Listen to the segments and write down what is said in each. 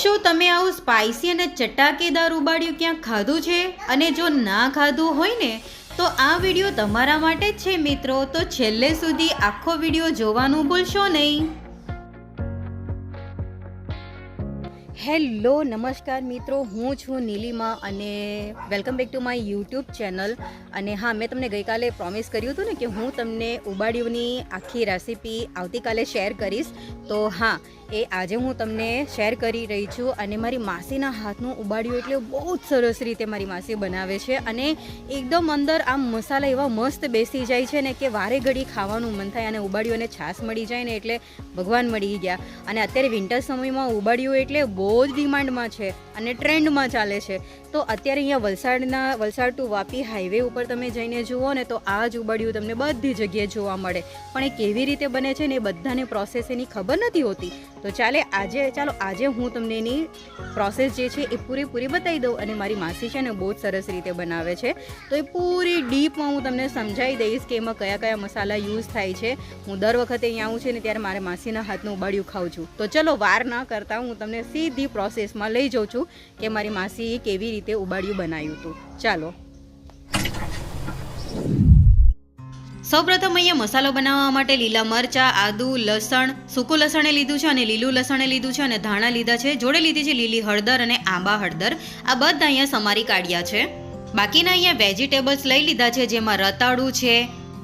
શું તમે આવું સ્પાઇસી અને ચટાકેદાર ઉબાડિયું ક્યાંક ખાધું છે? અને જો ના ખાધું હોય ને તો આ વિડીયો તમારા માટે જ છે મિત્રો. તો છેલ્લે સુધી આખો વિડીયો જોવાનું ભૂલશો નહીં. હેલો નમસ્કાર મિત્રો, હું છું નીલિમા અને welcome back to my YouTube channel. અને હા, મેં તમને ગઈકાલે પ્રોમિસ કર્યું હતું ને કે હું તમને ઉબાડિયુંની આખી રેસીપી આવતીકાલે શેર કરીશ. તો હા, એ આજે હું તમને શેર કરી રહી છું. અને મારી માસીના હાથનું ઉબાડિયું એટલે બહુ જ સરસ રીતે મારી માસી બનાવે છે. અને એકદમ અંદર આમ મસાલા એવા મસ્ત બેસી જાય છે ને કે વારે ઘડી ખાવાનું મન થાય. અને ઉબાડિયું અને છાશ મળી જાય ને એટલે ભગવાન મળી ગયા. અને અત્યારે વિન્ટર સમયમાં ઉબાડિયું એટલે બહુ જ ડિમાન્ડમાં છે અને ટ્રેન્ડમાં ચાલે છે. તો અત્યારે અહીંયા વલસાડ ટુ વાપી હાઈવે ઉપર તમે જઈને જુઓ ને તો આ જ ઉબાડિયું તમને બધી જગ્યાએ જોવા મળે. પણ એ કેવી રીતે બને છે ને એ બધાને પ્રોસેસ એની ખબર નથી હોતી. તો ચાલો આજે હું તમને એની પ્રોસેસ જે છે એ પૂરી બતાવી દઉં. અને મારી માસી છે ને બહુ જ સરસ રીતે બનાવે છે, તો એ પૂરી ડીપમાં હું તમને સમજાવી દઈશ કે એમાં કયા કયા મસાલા યુઝ થાય છે. હું દર વખતે અહીંયા આવું છે ને ત્યારે મારે માસીના હાથનું ઉબાડિયું ખાઉં છું. તો ચલો વાર ના કરતા હું તમને સીધી પ્રોસેસમાં લઈ જાઉં છું કે મારી માસીએ કેવી રીતે ઉબાડિયું બનાવ્યું હતું. ચાલો, સૌપ્રથમ અહીંયા મસાલો બનાવવા માટે લીલા મરચાં, આદુ, લસણ, સૂકું લસણે લીધું છે અને લીલું લસણે લીધું છે અને ધાણા લીધા છે. જોડે લીધી છે લીલી હળદર અને આંબા હળદર. આ બધા અહીંયા સમારી કાઢ્યા છે. બાકીના અહીંયા વેજીટેબલ્સ લઈ લીધા છે, જેમાં રતાળું છે,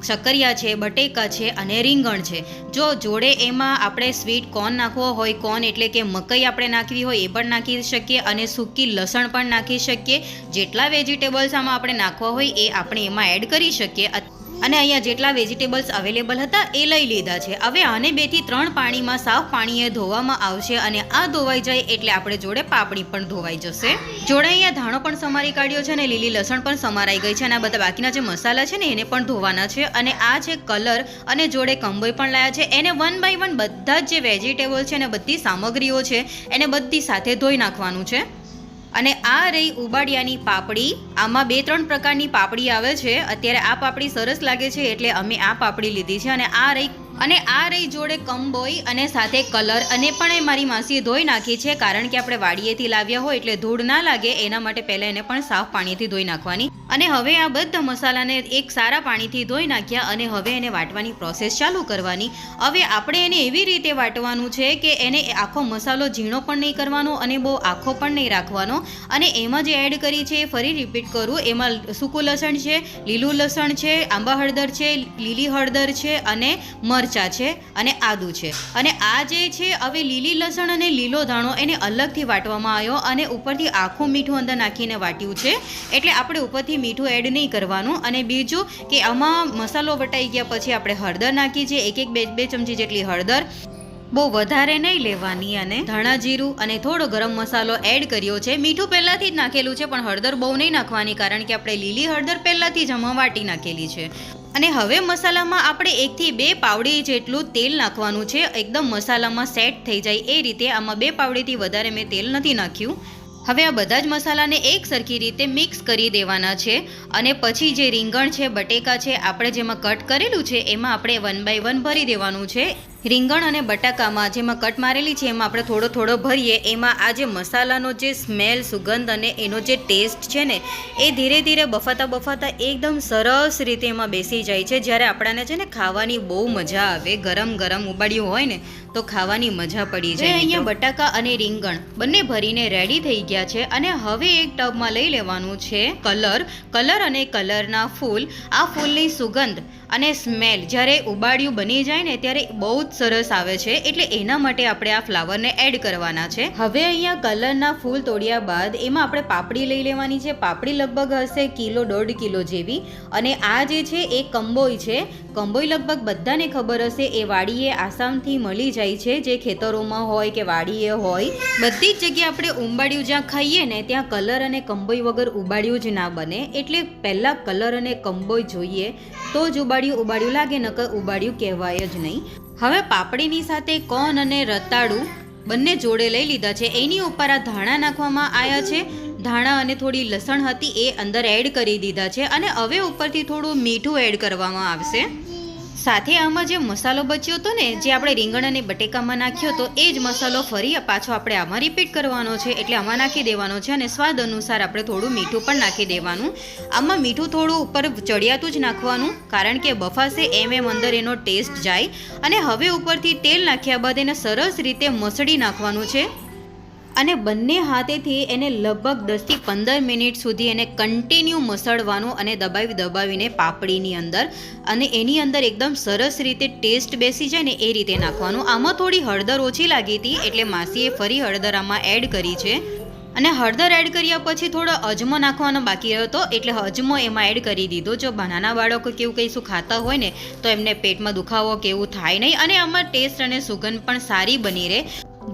શક્કરિયા છે, બટેકા છે અને રીંગણ છે. જો જોડે એમાં આપણે સ્વીટ કોર્ન નાખવો હોય, કોર્ન એટલે કે મકઈ આપણે નાખવી હોય એ પણ નાખી શકીએ અને સૂકી લસણ પણ નાખી શકીએ. જેટલા વેજીટેબલ્સ આમાં આપણે નાખવા હોય એ આપણે એમાં એડ કરી શકીએ. અને અહીંયા જેટલા વેજીટેબલ્સ અવેલેબલ હતા એ લઈ લીધા છે. હવે આને 2 થી 3 પાણીમાં સાફ પાણીએ ધોવામાં આવશે. અને આ ધોવાઈ જાય એટલે આપણે જોડે પાપડી પણ ધોવાઈ જશે. જોડે અહીંયા ધાણો પણ સમારી કાઢ્યો છે અને લીલી લસણ પણ સમારાઈ ગઈ છે. અને આ બધા બાકીના જે મસાલા છે ને એને પણ ધોવાના છે. અને આ છે કલર અને જોડે કંબોઈ પણ લાયા છે. એને 1 બાય 1 બધા જ જે વેજીટેબલ છે અને બધી સામગ્રીઓ છે એને બધી સાથે ધોઈ નાખવાનું છે. અને આ રહી ઉબાડિયાની પાપડી. આમાં 2-3 પ્રકારની પાપડી આવે છે. અત્યારે આ પાપડી સરસ લાગે છે એટલે અમે આ પાપડી લીધી છે. અને આ રહી જોડે કંબોઈ અને સાથે કલર. અને પણ મારી માસીએ ધોઈ નાખી છે, કારણ કે આપણે વાડીએથી લાવ્યા હોય એટલે ધૂળ ના લાગે એના માટે પહેલાં એને પણ સાફ પાણીથી ધોઈ નાખવાની. અને હવે આ બધા મસાલાને એક સારા પાણીથી ધોઈ નાખ્યા અને હવે એને વાટવાની પ્રોસેસ ચાલુ કરવાની. હવે આપણે એને એવી રીતે વાટવાનું છે કે એને આખો મસાલો ઝીણો પણ નહીં કરવાનો અને બહુ આખો પણ નહીં રાખવાનો. અને એમાં જે એડ કરી છે એ ફરી રિપીટ કરું, એમાં સૂકું લસણ છે, લીલું લસણ છે, આંબા હળદર છે, લીલી હળદર છે અને મરચાં છે અને આદુ છે. અને આ જે છે હવે લીલી લસણ અને લીલો ધાણો એને અલગથી વાટવામાં આવ્યો અને ઉપરથી આખું મીઠું અંદર નાખીને વાટ્યું છે. એટલે આપણે ઉપરથી મીઠું એડ નહીં કરવાનું. અને બીજું કે આમાં મસાલો વટાઈ ગયા પછી આપણે હળદર નાખી છે, 1-2 ચમચી જેટલી હળદર, બહુ વધારે નહીં લેવાની. અને ધાણા જીરું અને થોડો ગરમ મસાલો એડ કર્યો છે. મીઠું પહેલાંથી જ નાખેલું છે પણ હળદર બહુ નહીં નાખવાની, કારણ કે આપણે લીલી હળદર પહેલાંથી જ આમાં વાટી નાખેલી છે. અને હવે મસાલામાં આપણે 1 થી 2 પાવડી જેટલું તેલ નાખવાનું છે, એકદમ મસાલામાં સેટ થઈ જાય એ રીતે. આમાં 2 પાવડીથી વધારે મેં તેલ નથી નાખ્યું. હવે આ બધા જ મસાલાને એક સરખી રીતે મિક્સ કરી દેવાના છે. અને પછી જે રીંગણ છે, બટેકા છે, આપણે જેમાં કટ કરેલું છે એમાં આપણે 1 બાય 1 ભરી દેવાનું છે. રીંગણ અને બટાકામાં જેમાં કટ મારેલી છે એમાં આપણે થોડો ભરીએ. એમાં આ જે મસાલાનો જે સ્મેલ, સુગંધ અને એનો જે ટેસ્ટ છે ને એ ધીરે ધીરે બફાતા એકદમ સરસ રીતે એમાં બેસી જાય છે. જ્યારે આપણાને છે ને ખાવાની બહુ મજા આવે, ગરમ ઉબાડિયું હોય ને તો ખાવાની મજા પડી જાય. અહીંયા બટાકા અને રીંગણ બંને ભરીને રેડી થઈ ગયા છે. અને હવે એક ટબમાં લઈ લેવાનું છે કલર અને કલરના ફૂલ. આ ફૂલની સુગંધ અને સ્મેલ જ્યારે ઉબાડિયું બની જાય ને ત્યારે બહુ જ સરસ આવે છે. એટલે એના માટે આપણે આ ફ્લાવરને એડ કરવાના છે. હવે અહીંયા કલરના ફૂલ તોડ્યા બાદ એમાં આપણે પાપડી લઈ લેવાની છે. પાપડી લગભગ હશે 1-1.5 કિલો જેવી. અને આ જે છે એ કંબોઈ છે. કંબોઈ લગભગ બધાને ખબર હશે, એ વાડીએ આસામથી મળી જાય છે. જે ખેતરોમાં હોય કે વાડીએ હોય, બધી જ જગ્યાએ આપણે ઉંબાડિયું જ્યાં ખાઈએ ને ત્યાં કલર અને કંબોઈ વગર ઉબાડિયું જ ના બને. એટલે પહેલાં કલર અને કંબોઈ જોઈએ તો જ ઉબાડિયું લાગે, નકર ઉબાડિયું કહેવાય જ નહીં. હવે પાપડીની સાથે કોર્ન અને રતાળું બંને જોડે લઈ લીધા છે. એની ઉપર આ ધાણા નાખવામાં આવ્યા છે. ધાણા અને થોડી લસણ હતી એ અંદર એડ કરી દીધા છે. અને હવે ઉપરથી થોડું મીઠું એડ કરવામાં આવશે. સાથે આમાં જે મસાલો બચ્યો હતો ને, જે આપણે રીંગણ અને બટેકામાં નાખ્યો હતો, એ જ મસાલો ફરી પાછો આપણે આમાં રિપીટ કરવાનો છે. એટલે આમાં નાખી દેવાનો છે અને સ્વાદ અનુસાર આપણે થોડું મીઠું પણ નાખી દેવાનું. આમાં મીઠું થોડું ઉપર ચડિયાતું જ નાખવાનું, કારણ કે બફાશે એમ અંદર એનો ટેસ્ટ જાય. અને હવે ઉપરથી તેલ નાખ્યા બાદ એને સરસ રીતે મસળી નાખવાનું છે અને બંને હાથેથી એને લગભગ 10 થી 15 મિનિટ સુધી એને કન્ટિન્યુ મસળવાનું અને દબાવીને પાપડીની અંદર, અને એની અંદર એકદમ સરસ રીતે ટેસ્ટ બેસી જાય ને એ રીતે નાખવાનું. આમાં થોડી હળદર ઓછી લાગી હતી એટલે માસીએ ફરી હળદર આમાં એડ કરી છે. અને હળદર એડ કર્યા પછી થોડો અજમો નાખવાનો બાકી રહ્યો હતો, એટલે અજમો એમાં એડ કરી દીધો. જો નાના બાળકો કેવું કંઈ શું ખાતા હોય ને તો એમને પેટમાં દુખાવો કેવું થાય નહીં, અને આમાં ટેસ્ટ અને સુગંધ પણ સારી બની રહે.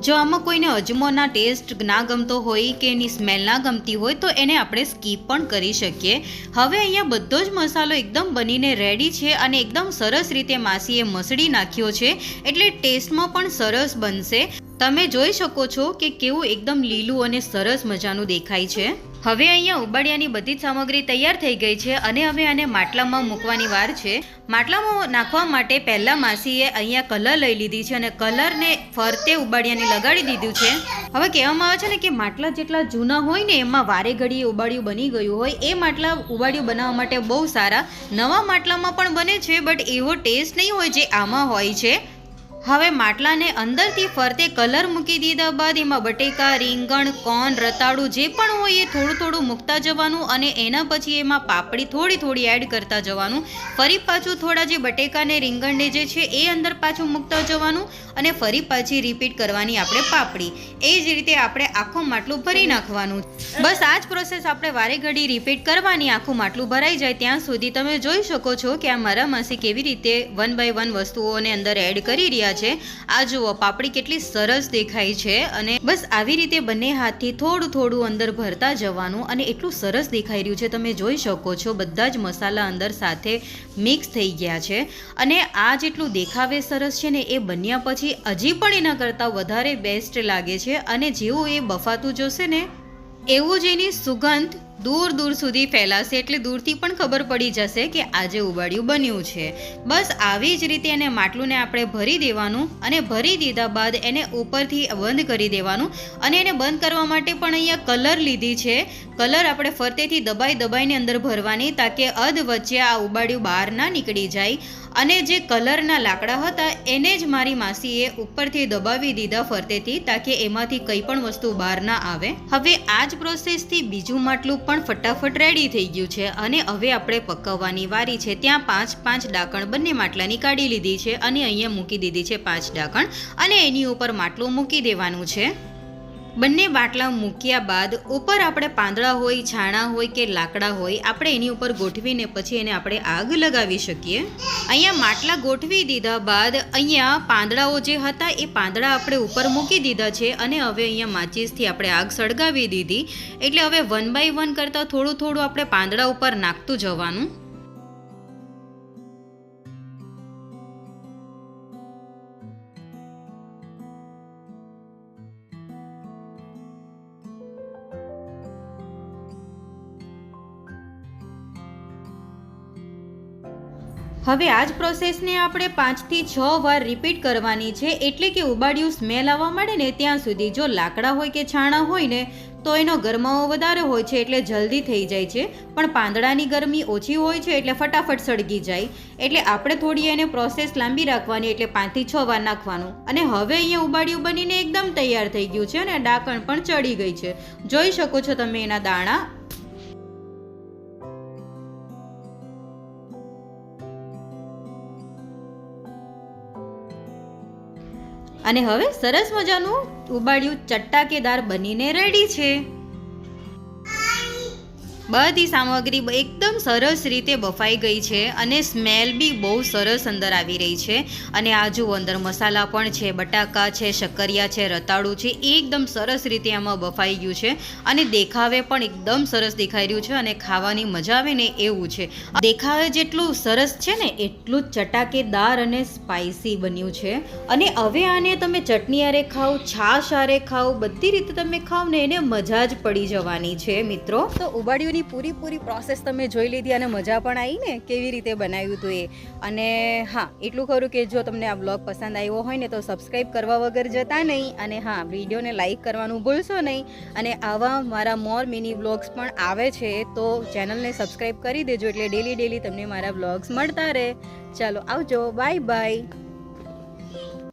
જો આમાં કોઈને અજમોના ટેસ્ટ ના ગમતો હોય કે એની સ્મેલ ના ગમતી હોય તો એને આપણે સ્કીપ પણ કરી શકીએ. હવે અહીંયા બધો જ મસાલો એકદમ બનીને રેડી છે અને એકદમ સરસ રીતે માસીએ મસળી નાખ્યો છે, એટલે ટેસ્ટમાં પણ સરસ બનશે. તમે જોઈ શકો છો કે કેવું એકદમ લીલું અને સરસ મજાનું દેખાય છે. હવે અહીંયા ઉબાડિયાની બધી જ સામગ્રી તૈયાર થઈ ગઈ છે અને હવે આને માટલામાં મૂકવાની વાર છે. માટલામાં નાખવા માટે પહેલાં માસીએ અહીંયા કલર લઈ લીધી છે અને કલરને ફરતે ઉબાડિયાને લગાડી દીધું છે. હવે કહેવામાં આવે છે ને કે માટલા જેટલા જૂના હોય ને એમાં વારે ઘડીએ ઉબાડિયું બની ગયું હોય, એ માટલા ઉબાડિયું બનાવવા માટે બહુ સારા. નવા માટલામાં પણ બને છે, બટ એવો ટેસ્ટ નહીં હોય જે આમાં હોય છે. હવે માટલાને અંદરથી ફરતે કલર મૂકી દીધા બાદ એમાં બટેકા, રીંગણ, કોર્ન, રતાળું જે પણ હોય એ થોડું થોડું મૂકતા જવાનું અને એના પછી એમાં પાપડી થોડી થોડી એડ કરતા જવાનું. ફરી પાછું થોડા જે બટેકા ને રીંગણને જે છે એ અંદર પાછું મૂકતા જવાનું અને ફરી પાછી રિપીટ કરવાની આપણે પાપડી. એ જ રીતે આપણે આખું માટલું ભરી નાખવાનું. બસ આ જ પ્રોસેસ આપણે વારે ઘડી રિપીટ કરવાની. આખું માટલું ભરાઈ જાય ત્યાં સુધી. તમે જોઈ શકો છો કે આ મારા માસી કેવી રીતે 1 by 1 વસ્તુઓને અંદર એડ કરી રહ્યા છે. આ જુઓ પાપડી કેટલી સરસ દેખાય છે. અને બસ આવી રીતે બંને હાથથી થોડું થોડું અંદર ભરતા જવાનું અને એટલું સરસ દેખાઈ રહ્યું છે. તમે જોઈ શકો છો બધા જ મસાલા અંદર સાથે મિક્સ થઈ ગયા છે અને આ જેટલું દેખાવે સરસ છે ને એ બન્યા પછી હજી પણ એના કરતાં વધારે બેસ્ટ લાગે છે. અને જેવું એ બફાતું જશે ને એવું જ એની સુગંધ દૂર દૂર સુધી ફેલાશે, એટલે દૂરથી પણ ખબર પડી જશે કે આજે ઉબાડિયું બન્યું છે. બસ આવી જ રીતે એને માટલુંને આપણે ભરી દેવાનું અને ભરી દીધા બાદ એને ઉપરથી બંધ કરી દેવાનું. અને એને બંધ કરવા માટે પણ અહીંયા કલર લીધી છે. કલર આપણે ફરતેથી દબાઈને અંદર ભરવાની, તાકે અધ વચ્ચે આ ઉબાડિયું બહાર ના નીકળી જાય. અને જે કલરના લાકડા હતા એને જ મારી માસીએ ઉપરથી દબાવી દીધા ફરતેથી, તાકે એમાંથી કંઈ પણ વસ્તુ બહાર ના આવે. હવે આ જ પ્રોસેસથી બીજું માટલું પણ ફટાફટ રેડી થઈ ગયું છે અને હવે આપણે પકવવાની વારી છે. ત્યાં 5 ઢાંકણ બંને માટલાની કાઢી લીધી છે અને અહીંયા મૂકી દીધી છે 5 ઢાંકણ અને એની ઉપર માટલું મૂકી દેવાનું છે. બંને બાટલા મૂક્યા બાદ ઉપર આપણે પાંદડા હોય, છાણા હોય કે લાકડા હોય, આપણે એની ઉપર ગોઠવીને પછી એને આપણે આગ લગાવી શકીએ. અહીંયા માટલા ગોઠવી દીધા બાદ અહીંયા પાંદડાઓ જે હતા એ પાંદડા આપણે ઉપર મૂકી દીધા છે અને હવે અહીંયા માચીસથી આપણે આગ સળગાવી દીધી. એટલે હવે 1 by 1 કરતાં થોડું થોડું આપણે પાંદડા ઉપર નાખતું જવાનું. હવે આ જ પ્રોસેસને આપણે 5 થી 6 વાર રિપીટ કરવાની છે. એટલે કે ઉબાડિયું સ્મેલ આવવા માંડે ને ત્યાં સુધી. જો લાકડા હોય કે છાણા હોય ને તો એનો ગરમાવો વધારે હોય છે એટલે જલ્દી થઈ જાય છે, પણ પાંદડાની ગરમી ઓછી હોય છે એટલે ફટાફટ સળગી જાય. એટલે આપણે થોડી એને પ્રોસેસ લાંબી રાખવાની, એટલે 5 થી 6 વાર નાખવાનું. અને હવે અહીંયા ઉબાડિયું બનીને એકદમ તૈયાર થઈ ગયું છે અને ઢાંકણ પણ ચડી ગઈ છે. જોઈ શકો છો તમે એના દાણા. અને હવે સરસ મજાનું ઉબાડિયું ચટાકેદાર બનીને રેડી છે. બધી સામગ્રી એકદમ સરસ રીતે બફાઈ ગઈ છે અને સ્મેલ બી બહુ સરસ અંદર આવી રહી છે. અને આ જુઓ અંદર મસાલા પણ છે, બટાકા છે, શક્કરિયા છે, રતાળું છે, એકદમ સરસ રીતે આમાં બફાઈ ગયું છે અને દેખાવે પણ એકદમ સરસ દેખાઈ રહ્યું છે અને ખાવાની મજા આવે ને એવું છે. દેખાવે જેટલું સરસ છે ને એટલું જ ચટાકેદાર અને સ્પાઇસી બન્યું છે. અને હવે આને તમે ચટણી આરે ખાઓ, છાશ આરે ખાઓ, બધી રીતે તમે ખાઓ ને એને મજા જ પડી જવાની છે મિત્રો. તો ઉબાડિયું વિડીયોની પૂરી પ્રોસેસ તમે જોઈ લીધી અને મજા પણ આવી ને કેવી રીતે બનાવ્યું હતું એ. અને હા, એટલું ખરું કે જો તમને આ બ્લોગ પસંદ આવ્યો હોય ને તો સબસ્ક્રાઈબ કરવા વગર જતા નહીં. અને હા, વિડીયોને લાઈક કરવાનું ભૂલશો નહીં. અને આવા મારા મોર મિની વ્લોગ્સ પણ આવે છે તો ચેનલને સબસ્ક્રાઈબ કરી દેજો, એટલે ડેલી તમને મારા વ્લોગ્સ મળતા રહે. ચાલો આવજો, બાય બાય.